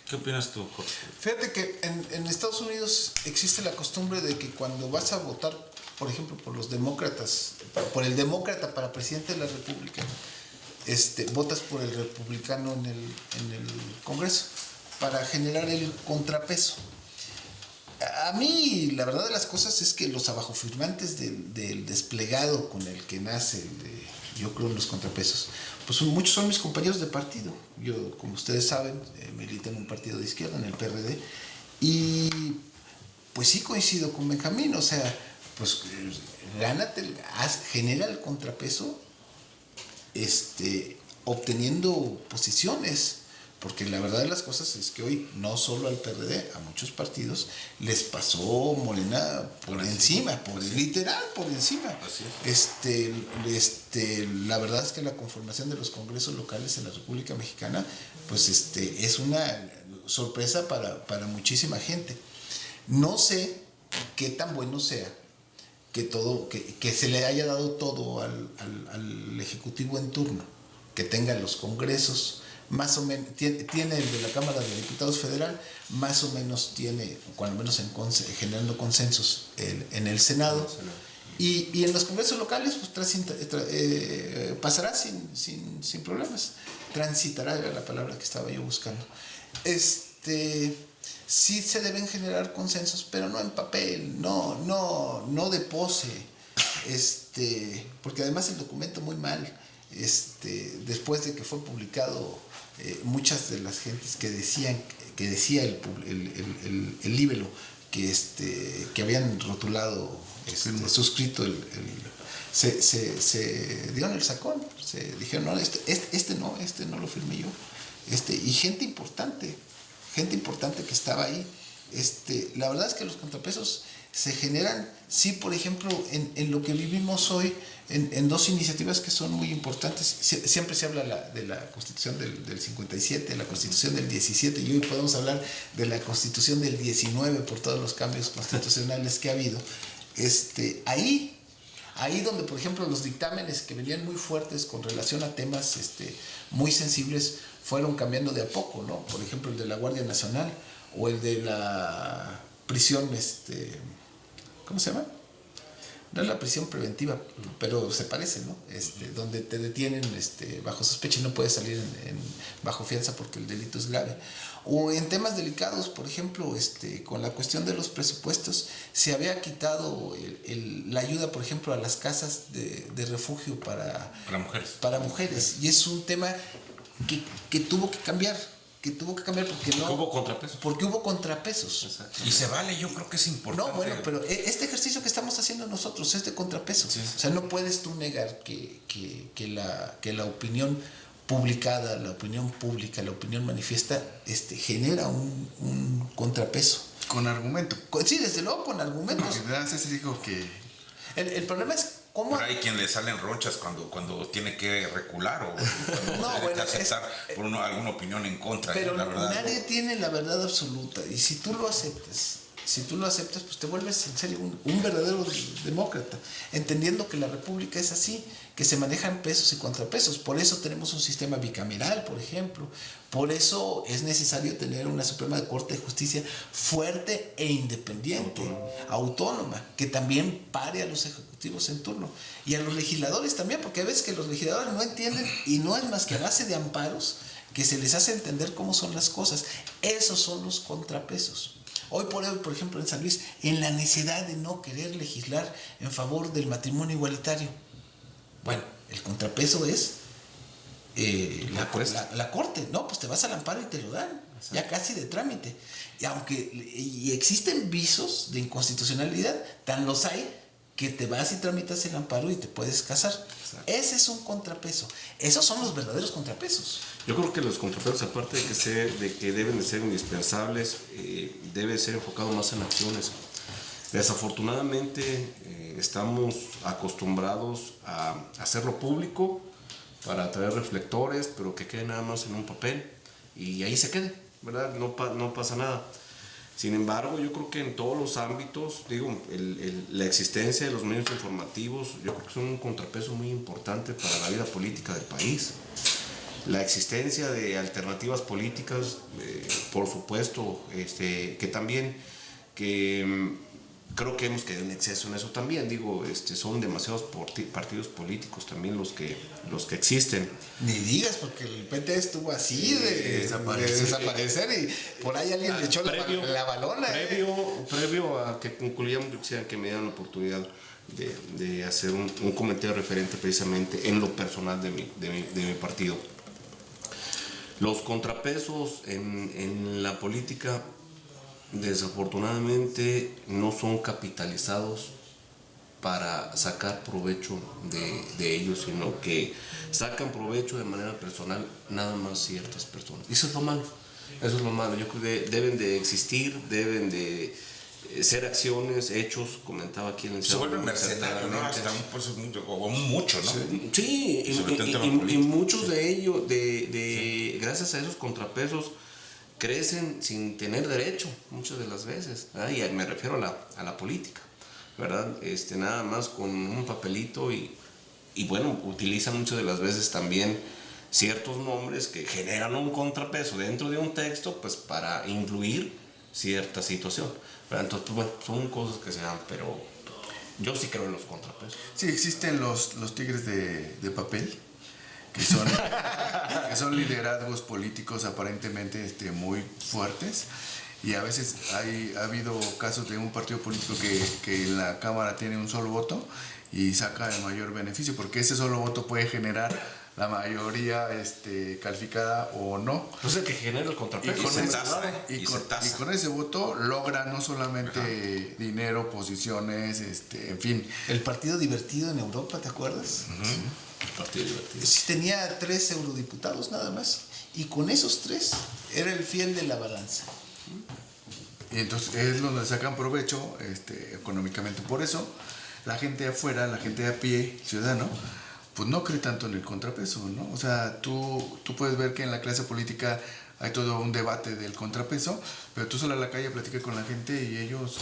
¿Qué opinas tú, Jorge? Fíjate que en Estados Unidos existe la costumbre de que cuando vas a votar, por ejemplo, por los demócratas, por el demócrata para presidente de la República, votas por el republicano en el Congreso para generar el contrapeso. A mí, la verdad de las cosas es que los abajofirmantes del desplegado con el que nace, yo creo, en los contrapesos, pues muchos son mis compañeros de partido. Yo, como ustedes saben, milito en un partido de izquierda, en el PRD, y pues sí coincido con Benjamín, o sea, pues genera el contrapeso obteniendo posiciones. Porque la verdad de las cosas es que hoy no solo al PRD, a muchos partidos les pasó Morena por encima, literal por encima. La verdad es que la conformación de los congresos locales en la República Mexicana, pues es una sorpresa para muchísima gente. No sé qué tan bueno sea que se le haya dado todo al Ejecutivo en turno, que tenga los congresos. Más o menos, tiene el de la Cámara de Diputados Federal, más o menos tiene, cuando menos generando consensos en el Senado. Y en los congresos locales, pues pasará sin problemas. Transitará, era la palabra que estaba yo buscando. Sí se deben generar consensos, pero no en papel, no de pose. Porque además el documento muy mal. Después de que fue publicado, muchas de las gentes que decía el libelo que habían rotulado, suscrito se dieron el sacón, se dijeron no, este no lo firmé yo, y gente importante que estaba ahí. La verdad es que los contrapesos se generan, sí, por ejemplo, en lo que vivimos hoy, en dos iniciativas que son muy importantes. Siempre se habla de la Constitución del 57, la Constitución del 17, y hoy podemos hablar de la Constitución del 19 por todos los cambios constitucionales que ha habido. Ahí donde, por ejemplo, los dictámenes que venían muy fuertes con relación a temas muy sensibles fueron cambiando de a poco, ¿no? Por ejemplo, el de la Guardia Nacional o el de la prisión, ¿cómo se llama? No es la prisión preventiva, pero se parece, ¿no? Donde te detienen bajo sospecha y no puedes salir bajo fianza porque el delito es grave. O en temas delicados, por ejemplo, con la cuestión de los presupuestos, se había quitado la ayuda, por ejemplo, a las casas de refugio para mujeres. Y es un tema que tuvo que cambiar. Porque hubo contrapesos. Exacto. Y se vale, yo creo que es importante. No, bueno, pero este ejercicio que estamos haciendo nosotros es de contrapeso. Sí. O sea, no puedes tú negar que la opinión publicada, la opinión pública, la opinión manifiesta, genera un contrapeso. Con argumento. Sí, desde luego con argumentos. El problema es cómo... Pero hay quien le salen ronchas cuando tiene que recular o cuando tiene que aceptar por alguna opinión en contra. Pero la verdad, nadie tiene la verdad absoluta. Y si tú lo aceptas, pues te vuelves en serio un verdadero demócrata, entendiendo que la república es así, que se manejan pesos y contrapesos. Por eso tenemos un sistema bicameral, por ejemplo. Por eso es necesario tener una Suprema Corte de Justicia fuerte e independiente, autónoma, que también pare a los ejecutivos en turno. Y a los legisladores también, porque a veces que los legisladores no entienden, y no es más que a base de amparos que se les hace entender cómo son las cosas. Esos son los contrapesos. Hoy por ejemplo, en San Luis, en la necesidad de no querer legislar en favor del matrimonio igualitario. Bueno, el contrapeso es la corte. No, pues te vas al amparo y te lo dan. Exacto. Ya casi de trámite. Y existen visos de inconstitucionalidad, tan los hay que te vas y tramitas el amparo y te puedes casar. Exacto. Ese es un contrapeso. Esos son los verdaderos contrapesos. Yo creo que los contrapesos, aparte de que deben de ser indispensables, debe ser enfocado más en acciones. Desafortunadamente estamos acostumbrados a hacerlo público para atraer reflectores, pero que quede nada más en un papel y ahí se quede, ¿verdad? No pasa nada. Sin embargo, yo creo que en todos los ámbitos, la existencia de los medios informativos, yo creo que son un contrapeso muy importante para la vida política del país. La existencia de alternativas políticas, por supuesto, que también, creo que hemos quedado en exceso en eso también. Son demasiados partidos políticos también los que existen. Ni digas, porque el PT estuvo así de desaparecer y por ahí alguien le echó la balona. Previo a que concluyamos, yo quisiera que me dieran la oportunidad de hacer un comentario referente precisamente en lo personal de mi partido. Los contrapesos en la política desafortunadamente no son capitalizados para sacar provecho de ellos, sino que sacan provecho de manera personal nada más ciertas personas. Y eso es lo malo. Yo creo que deben de existir, deben de ser acciones, hechos, comentaba aquí el se vuelven mercenarios, ¿no? Hasta mucho, ¿no? Sí, y muchos de ellos, gracias a esos contrapesos, crecen sin tener derecho muchas de las veces, ¿verdad? Y me refiero a la política, ¿verdad? Nada más con un papelito y bueno, utilizan muchas de las veces también ciertos nombres que generan un contrapeso dentro de un texto, pues para influir cierta situación, ¿verdad? Entonces, pues, bueno, son cosas que se dan, pero yo sí creo en los contrapesos. Sí, existen los tigres de papel, que son liderazgos políticos aparentemente muy fuertes, y a veces ha habido casos de un partido político que en la Cámara tiene un solo voto y saca el mayor beneficio, porque ese solo voto puede generar la mayoría calificada o no. Pues el que genera el contrapeso. Y con ese voto logra no solamente dinero, posiciones, en fin. El partido divertido en Europa, ¿te acuerdas? Sí. El partido divertido. Sí, tenía 3 eurodiputados nada más. Y con esos 3 era el fiel de la balanza. Y entonces es donde sacan provecho económicamente. Por eso la gente de afuera, la gente de a pie, ciudadano, pues no cree tanto en el contrapeso, ¿no? O sea, tú puedes ver que en la clase política hay todo un debate del contrapeso, pero tú sales a la calle, platicas con la gente y ellos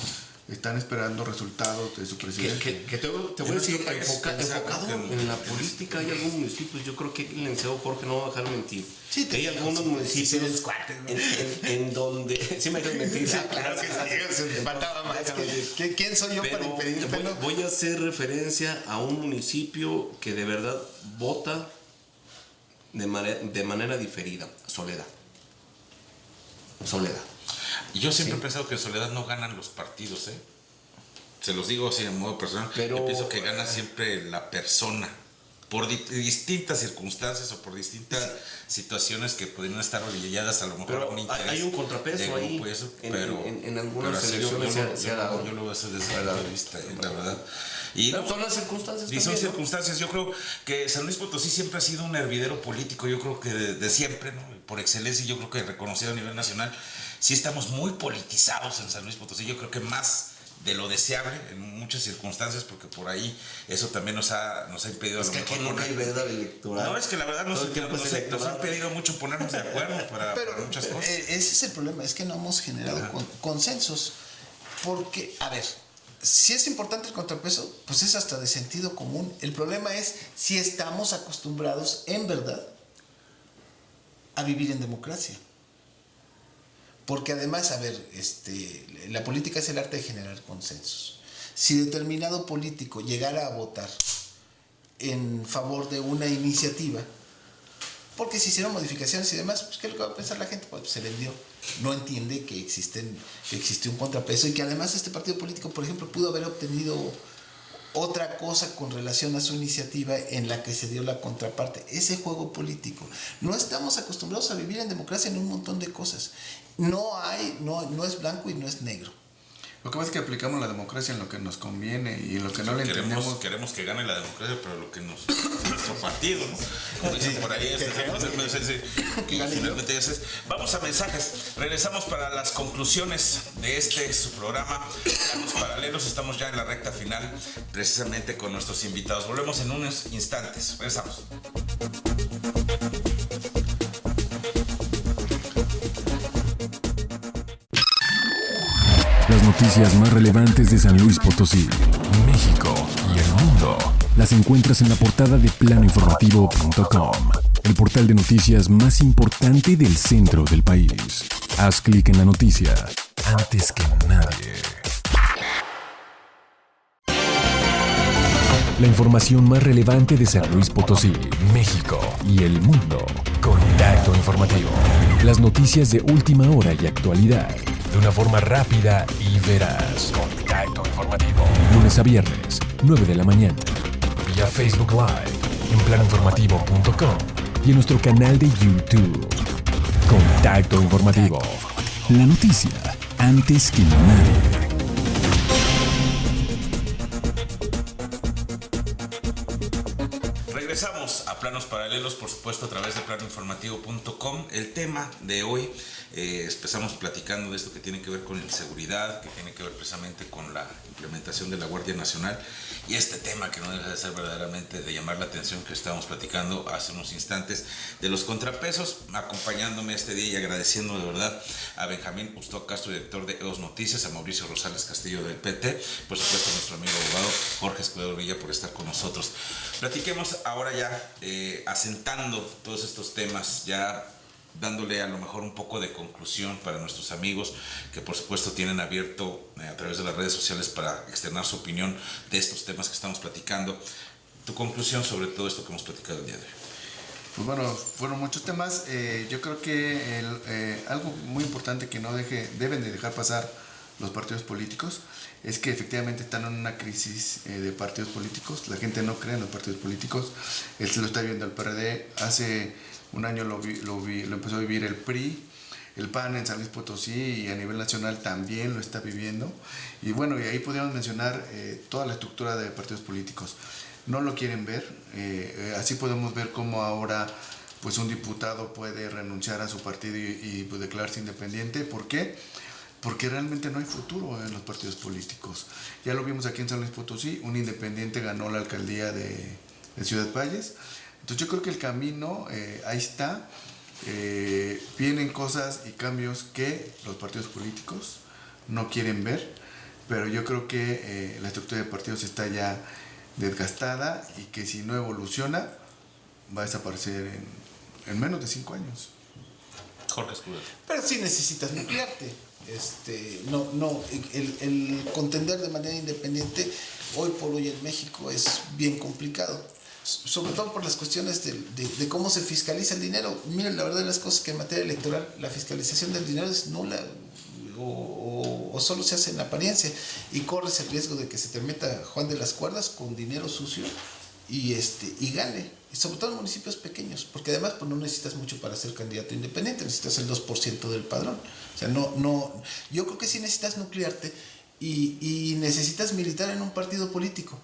están esperando resultados de su presidente. Te voy a decir, enfocado en la política, hay algunos municipios, yo creo que el licenciado Jorge no va a dejar mentir. Sí, hay algunos municipios en donde... Sí me dejas mentir. Sí, claro que sí, faltaba más. ¿Quién soy yo para impedírtelo? Voy a hacer referencia a un municipio que de verdad vota de manera diferida. Soledad. Y yo siempre he pensado que en Soledad no ganan los partidos, ¿eh? Se los digo así de modo personal. Pero yo pienso que gana siempre la persona, por distintas circunstancias o por distintas situaciones que podrían estar orilladas a lo mejor a un interés. Hay un contrapeso ahí. Grupo, eso, pero en algunas elecciones se ha dado. Yo lo veo desde ese punto de vista, la verdad. Y son las circunstancias. Y son circunstancias. Yo creo que San Luis Potosí siempre ha sido un hervidero político. Yo creo que de siempre, ¿no? Por excelencia, yo creo que reconocido a nivel nacional. Sí estamos muy politizados en San Luis Potosí. Yo creo que más de lo deseable en muchas circunstancias, porque por ahí eso también nos ha impedido. Es que aquí nunca hay veda electoral. No, es que la verdad nos ha impedido mucho ponernos de acuerdo para muchas cosas. Ese es el problema, es que no hemos generado consensos. Porque, a ver, si es importante el contrapeso, pues es hasta de sentido común. El problema es si estamos acostumbrados, en verdad, a vivir en democracia. Porque además, a ver, la política es el arte de generar consensos. Si determinado político llegara a votar en favor de una iniciativa, porque se hicieron modificaciones y demás. Pues, ¿qué es lo que va a pensar la gente? Pues se vendió. No entiende que existió un contrapeso y que además este partido político, por ejemplo, pudo haber obtenido otra cosa con relación a su iniciativa en la que se dio la contraparte, ese juego político. No estamos acostumbrados a vivir en democracia en un montón de cosas. No es blanco y no es negro. Lo que pasa es que aplicamos la democracia en lo que nos conviene y en lo que no le entendemos. Queremos que gane la democracia, pero lo que nuestro partido, ¿no? Como dicen por ahí, finalmente es. Vamos a mensajes. Regresamos para las conclusiones de su programa. Planos Paralelos. Estamos ya en la recta final, precisamente con nuestros invitados. Volvemos en unos instantes. Regresamos. Las noticias más relevantes de San Luis Potosí, México y el mundo las encuentras en la portada de planoinformativo.com, el portal de noticias más importante del centro del país. Haz clic en la noticia antes que nadie. La información más relevante de San Luis Potosí, México y el mundo. Contacto Informativo. Las noticias de última hora y actualidad de una forma rápida y veraz. Contacto Informativo. Lunes a viernes, 9 de la mañana. Vía Facebook Live, en planoinformativo.com y en nuestro canal de YouTube. Contacto Informativo. La noticia antes que nadie. Regresamos a Planos Paralelos, por supuesto, a través de planoinformativo.com. El tema de hoy, empezamos platicando de esto que tiene que ver con la seguridad, que tiene que ver precisamente con la implementación de la Guardia Nacional, y este tema que no deja de ser verdaderamente de llamar la atención, que estábamos platicando hace unos instantes, de los contrapesos. Acompañándome este día y agradeciendo de verdad a Benjamín Ustó Castro, director de EOS Noticias, a Mauricio Rosales Castillo del PT, por supuesto a nuestro amigo abogado Jorge Escudero Villa por estar con nosotros. Platiquemos ahora ya, asentando todos estos temas, ya dándole a lo mejor un poco de conclusión para nuestros amigos que por supuesto tienen abierto a través de las redes sociales para externar su opinión de estos temas que estamos platicando. Tu conclusión sobre todo esto que hemos platicado el día de hoy. Pues bueno, fueron muchos temas. Yo creo que algo muy importante que deben de dejar pasar los partidos políticos es que efectivamente están en una crisis de partidos políticos. La gente no cree en los partidos políticos. Se lo está viendo el PRD. Hace un año lo empezó a vivir el PRI. El PAN en San Luis Potosí y a nivel nacional también lo está viviendo. Y bueno, y ahí podríamos mencionar toda la estructura de partidos políticos. No lo quieren ver. Así podemos ver cómo ahora pues un diputado puede renunciar a su partido y pues, declararse independiente. ¿Por qué? Porque realmente no hay futuro en los partidos políticos. Ya lo vimos aquí en San Luis Potosí, un independiente ganó la alcaldía de Ciudad Valles. Entonces yo creo que el camino ahí está. Vienen cosas y cambios que los partidos políticos no quieren ver, pero yo creo que la estructura de partidos está ya desgastada y que si no evoluciona va a desaparecer en menos de 5 años. Jorge Escudero. Pero sí necesitas nuclearte. El contender de manera independiente hoy por hoy en México es bien complicado, sobre todo por las cuestiones de cómo se fiscaliza el dinero. Miren, la verdad de las cosas que en materia electoral la fiscalización del dinero es nula o solo se hace en apariencia y corres el riesgo de que se te meta Juan de las Cuerdas con dinero sucio y gane, y sobre todo en municipios pequeños, porque además pues, no necesitas mucho para ser candidato independiente, necesitas el 2% del padrón. O sea, yo creo que sí necesitas nuclearte y necesitas militar en un partido político.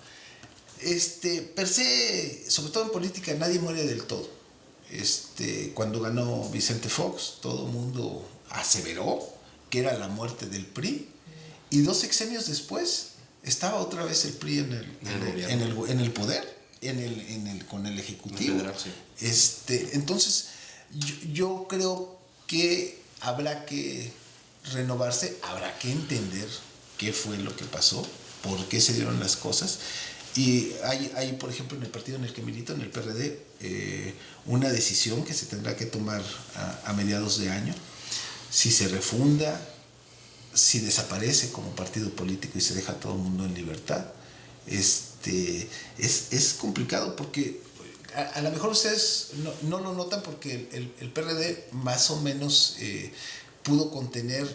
Per se, sobre todo en política, nadie muere del todo. Cuando ganó Vicente Fox, todo el mundo aseveró que era la muerte del PRI, y 2 sexenios después estaba otra vez el PRI en el poder, con el Ejecutivo. Federal, sí. Entonces, yo creo que habrá que renovarse, habrá que entender qué fue lo que pasó, por qué se dieron las cosas. Y hay, por ejemplo, en el partido en el que milito, en el PRD, una decisión que se tendrá que tomar a mediados de año. Si se refunda, si desaparece como partido político y se deja a todo el mundo en libertad. Es complicado porque a lo mejor ustedes no lo notan porque el PRD más o menos pudo contener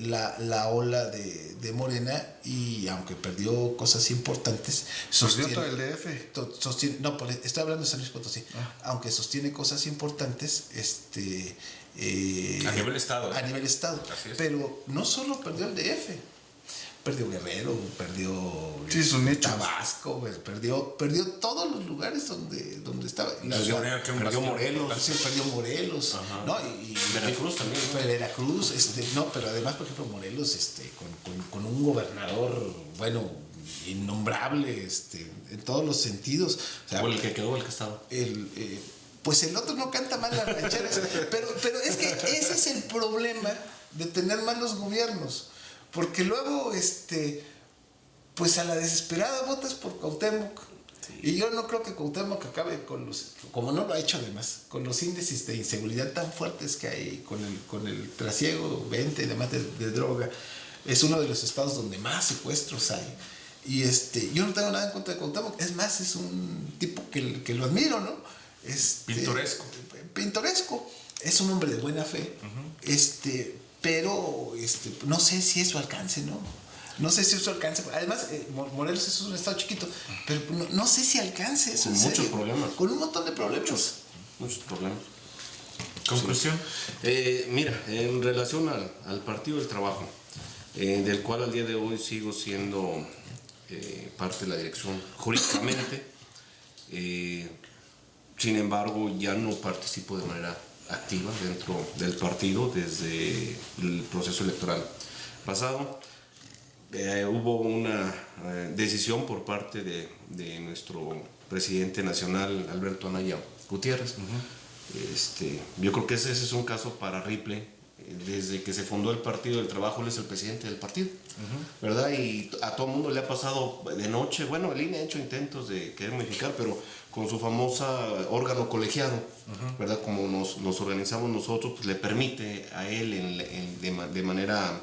la ola de Morena, y aunque perdió cosas importantes, ¿Perdió todo el DF? sostiene, no, estoy hablando de San Luis Potosí, aunque sostiene cosas importantes, a nivel estado. A nivel estado. Así es. Pero no solo perdió el DF, perdió Guerrero, perdió Sí, sus nichos. Tabasco, perdió todos los lugares donde estaba. Perdió Morelos. Sí, perdió Morelos, ¿no? Y Veracruz también, ¿no? Veracruz, no, pero además, por ejemplo, Morelos, con un gobernador, bueno, innombrable, en todos los sentidos. O sea, O el que quedó, el que estaba. pues el otro no canta mal las rancheras, pero es que ese es el problema de tener malos gobiernos, porque luego, pues a la desesperada votas por Cuauhtémoc. Sí. Y yo no creo que Cuauhtémoc acabe como no lo ha hecho además, con los índices de inseguridad tan fuertes que hay, con el trasiego, venta y demás de droga. Es uno de los estados donde más secuestros hay. Y yo no tengo nada en contra de Cuauhtémoc, es más, es un tipo que lo admiro, ¿no? Pintoresco. Pintoresco. Es un hombre de buena fe. Pero no sé si eso alcance, ¿no? No sé si eso alcance. Además, Morelos es un estado chiquito, pero no sé si alcance eso. Con muchos problemas. Con un montón de problemas. Muchos problemas. ¿Conclusión? Sí. Mira, en relación al Partido del Trabajo, del cual al día de hoy sigo siendo parte de la dirección jurídicamente, sin embargo, ya no participo de manera activa dentro del partido desde el proceso electoral pasado. Hubo una decisión por parte de nuestro presidente nacional, Alberto Anaya Gutiérrez. Yo creo que ese es un caso para Ripley. Desde que se fundó el Partido del Trabajo, él es el presidente del partido, ¿verdad? Y a todo el mundo le ha pasado de noche. Bueno, el INE ha hecho intentos de querer modificar, pero con su famosa órgano colegiado, ¿verdad? Como nos organizamos nosotros, pues le permite a él de manera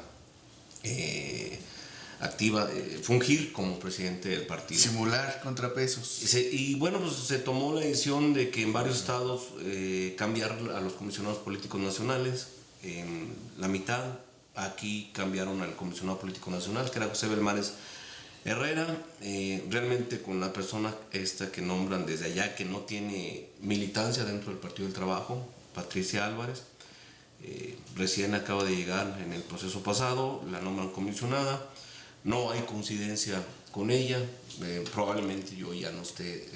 activa fungir como presidente del partido. Simular contrapesos. Y bueno, pues se tomó la decisión de que en varios estados cambiar a los comisionados políticos nacionales. En la mitad, aquí cambiaron al comisionado político nacional, que era José Belmares Herrera, realmente con la persona que nombran desde allá, que no tiene militancia dentro del Partido del Trabajo, Patricia Álvarez, recién acaba de llegar en el proceso pasado, la nombran comisionada, no hay coincidencia con ella, probablemente yo ya no esté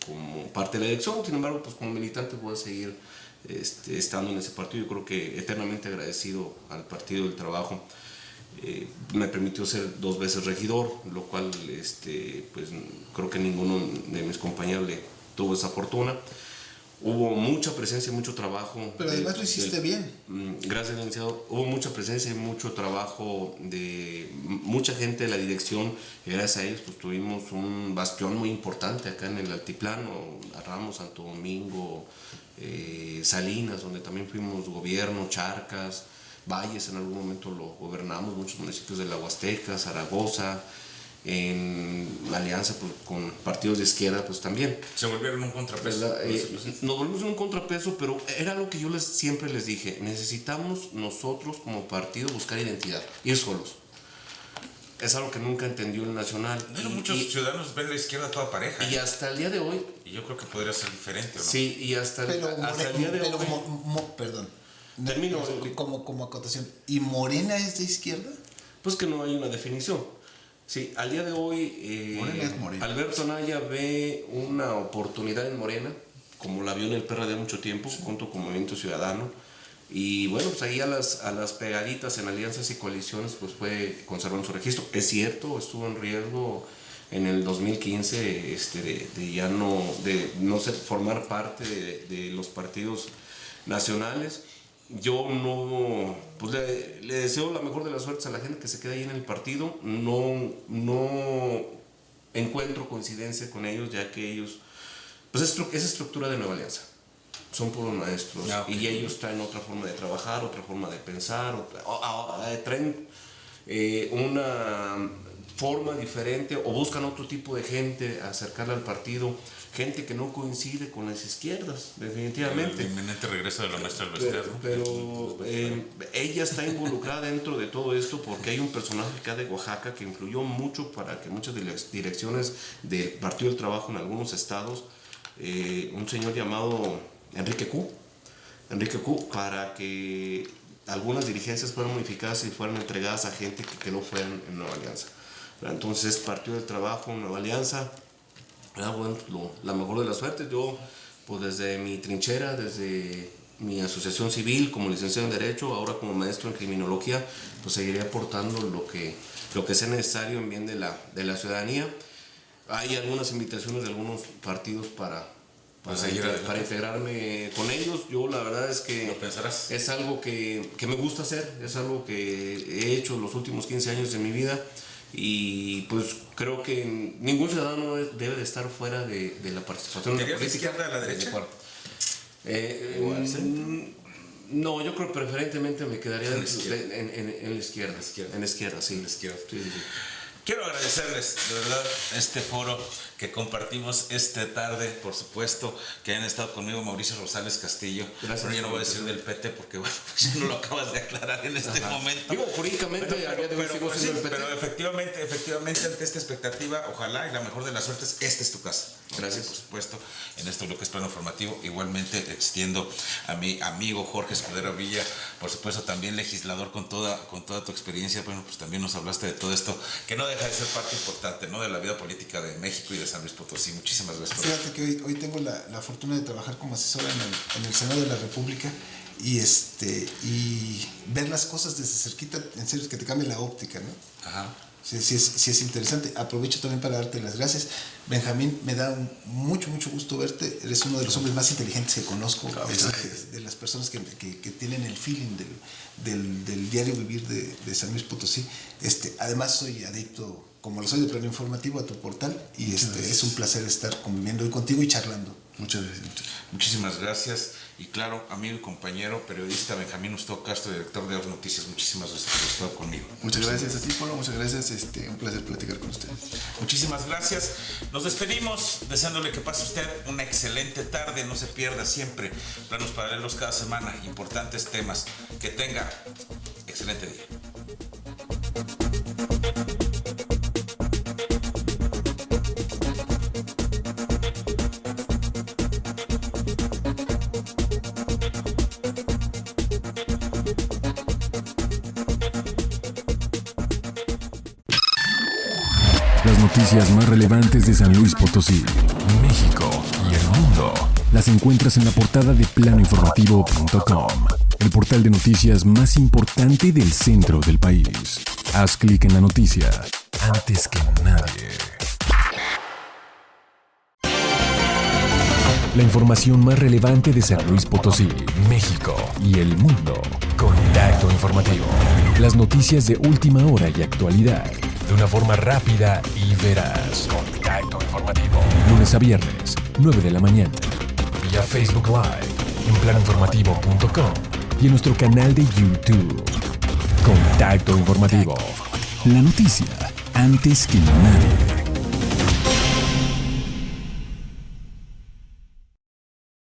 como parte de la elección, sin embargo, pues como militante voy a seguir estando en ese partido. Yo creo que eternamente agradecido al Partido del Trabajo. Me permitió ser 2 veces regidor, lo cual pues creo que ninguno de mis compañeros le tuvo esa fortuna. Hubo mucha presencia, mucho trabajo. Pero además lo hiciste bien. Gracias, licenciado. Hubo mucha presencia y mucho trabajo de mucha gente de la dirección. Y gracias a ellos pues tuvimos un bastión muy importante acá en el altiplano, Ramos, Santo Domingo, Salinas, donde también fuimos gobierno, Charcas, Valles, en algún momento lo gobernamos, muchos municipios de la Huasteca, Zaragoza, en alianza pues, con partidos de izquierda, pues también. Se volvieron un contrapeso. Nos volvimos un contrapeso, pero era lo que yo siempre les dije, necesitamos nosotros como partido buscar identidad, ir solos. Es algo que nunca entendió el Nacional. Pero muchos ciudadanos ven la izquierda toda pareja. Y hasta el día de hoy... Y yo creo que podría ser diferente, ¿o no? Sí, y hasta el día de hoy... Perdón. Termino. Como acotación. ¿Y Morena es de izquierda? Pues que no hay una definición. Sí, al día de hoy Morena es Morena. Alberto Anaya ve una oportunidad en Morena, como la vio en el PRD mucho tiempo, junto con Movimiento Ciudadano. Y bueno, pues ahí a las pegaditas en alianzas y coaliciones, pues fue conservando su registro. Es cierto, estuvo en riesgo en el 2015 de no formar parte de los partidos nacionales. Yo no, pues le deseo la mejor de las suertes a la gente que se queda ahí en el partido. No encuentro coincidencia con ellos, ya que ellos, pues es estructura de Nueva Alianza. Son puros maestros y ellos traen otra forma de trabajar, otra forma de pensar, traen forma diferente o buscan otro tipo de gente acercarla al partido, gente que no coincide con las izquierdas, definitivamente. El inminente regreso de la maestra del Bester, ¿no? Pero ella está involucrada dentro de todo esto porque hay un personaje acá de Oaxaca que influyó mucho para que muchas de las direcciones del Partido del Trabajo en algunos estados, un señor llamado Enrique Q, para que algunas dirigencias fueran modificadas y fueran entregadas a gente que no fueran en Nueva Alianza. Entonces, Partido del Trabajo, Nueva Alianza, bueno, la mejor de las suertes. Yo, pues desde mi trinchera, desde mi asociación civil, como licenciado en Derecho, ahora como maestro en Criminología, pues seguiré aportando lo que sea necesario en bien de la ciudadanía. Hay algunas invitaciones de algunos partidos para integrarme con ellos. Yo la verdad es que es algo que me gusta hacer, es algo que he hecho los últimos 15 años de mi vida. Y pues creo que ningún ciudadano debe de estar fuera de la participación en la política. ¿Izquierda a la derecha? No, yo creo que preferentemente me quedaría en la izquierda. En la izquierda, sí. Sí. Quiero agradecerles de verdad este foro que compartimos esta tarde, por supuesto, que hayan estado conmigo Mauricio Rosales Castillo. Gracias. Pero yo no voy a decir del PT porque bueno, pues no lo acabas de aclarar en este momento. Digo, jurídicamente, pero efectivamente ante esta expectativa, ojalá y la mejor de las suertes, esta es tu casa. Gracias. Por supuesto, en esto lo que es plano formativo, igualmente extiendo a mi amigo Jorge Escudero Villa, por supuesto también legislador con toda tu experiencia. Bueno, pues también nos hablaste de todo esto, que no deja de ser parte importante, ¿no?, de la vida política de México y de San Luis Potosí. Muchísimas gracias. Fíjate que hoy tengo la fortuna de trabajar como asesora en el Senado de la República y ver las cosas desde cerquita, en serio, que te cambia la óptica, ¿no? Ajá. Sí es interesante. Aprovecho también para darte las gracias. Benjamín, me da mucho gusto verte. Eres uno de los hombres más inteligentes que conozco, de las personas que tienen el feeling del diario vivir de San Luis Potosí. Además soy adicto, como lo soy de plano informativo, a tu portal y es un placer estar conviviendo hoy contigo y charlando. Muchas gracias. Muchísimas gracias. Y claro, amigo y compañero periodista Benjamín Ustó Castro, director de Os Noticias, muchísimas gracias por estar conmigo. Muchas gracias a ti, Polo. Muchas gracias. Un placer platicar con ustedes. Muchísimas gracias. Nos despedimos deseándole que pase usted una excelente tarde. No se pierda siempre planos paralelos cada semana, importantes temas. Que tenga excelente día. Las noticias más relevantes de San Luis Potosí, México y el mundo las encuentras en la portada de planoinformativo.com, el portal de noticias más importante del centro del país. Haz clic en la noticia antes que nadie. La información más relevante de San Luis Potosí, México y el mundo. Contacto Informativo. Las noticias de última hora y actualidad de una forma rápida y veraz. Contacto Informativo. Lunes a viernes, 9 de la mañana. Vía Facebook Live, en planoinformativo.com y en nuestro canal de YouTube. Contacto Informativo. La noticia antes que nadie.